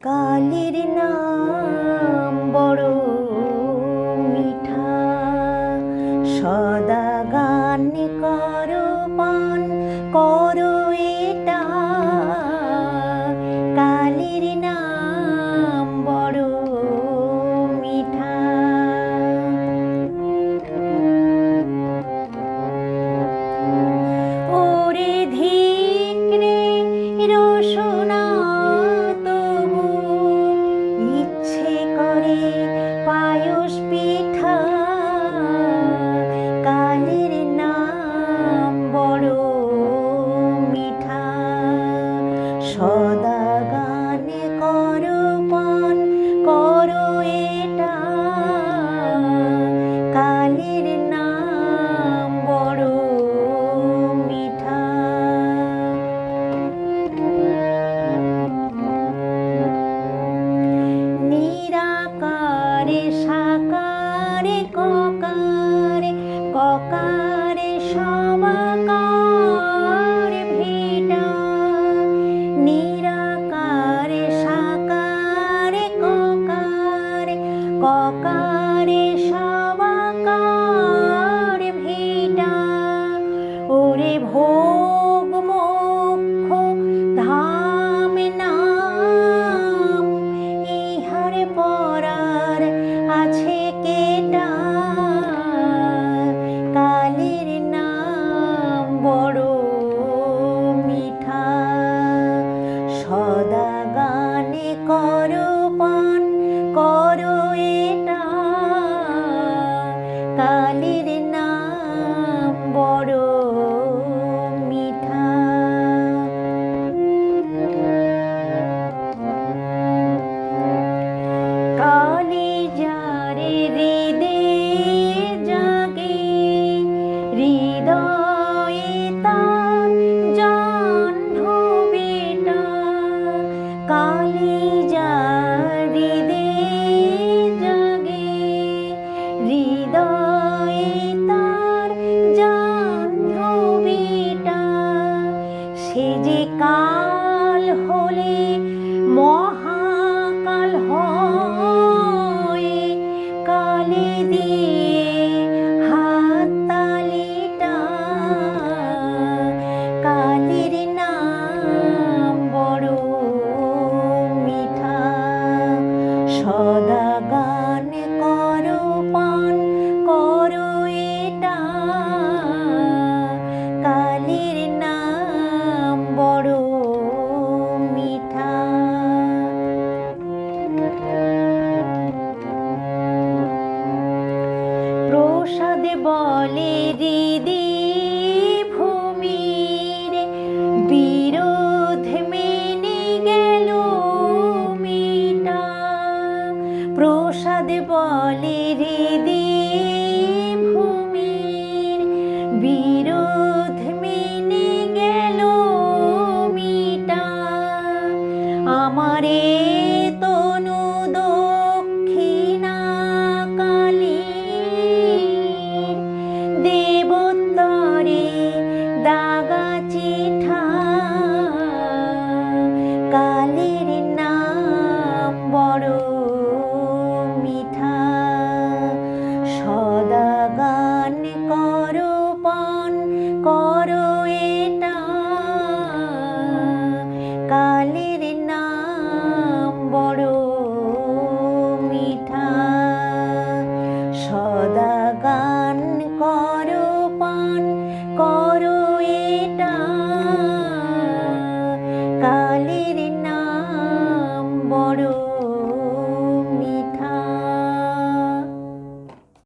কালীর নাম বড় মিঠা, সদা গান করো পান করো এটা। কালীর নাম বড় মিঠা। ওরে ধিক রে রসনা তবু ইচ্ছে করে পায়স পিঠা। কালীর নাম বড় মিঠা, সদা গানে করো পান করো এটা। কালীর নাম বড় মিঠা। নিরাকারে সাকারে ককারে ককারে সবাকার ভিটা। নিরাকারে সাকারে ককারে ককারে সবাকার ভিটা। ওরে ভোগ মোক্ষ ধাম নাম, ইহার পরার আছে কেটা। কালীর নাম বড় মিঠা, সদা গানে করো পান করো এটা। কালীর নাম বড় মিঠা। কালী যারে হৃদে জাগে, হৃদয়ে তার জাহ্নবীটা। কালী যার হৃদে জাগে, হৃদয়ে তার জাহ্নবীটা। সে যে কাল হলে মহাকাল হয়, কালে দিয়ে হাততালিটা। কালীর নাম বড় মিঠা, সদা গান করো পান করো এটা। কালীর নাম বড় মিঠা। প্রসাদ বলে হৃদি ভূমির, বিরোধ মেনে গেল মিটা। প্রসাদ বলে হৃদি ভূমির, বিরোধ মেনে গেল মিটা। আমারে তনু দক্ষিণা কালীর, দেবোত্তরে দাগা চিঠা। কালীর নাম বড় মিঠা, সদা গান করো পান করো এটা। কালীর নাম বড় মিঠা, সদা গান করো পান করো এটা। কালীর নাম বড়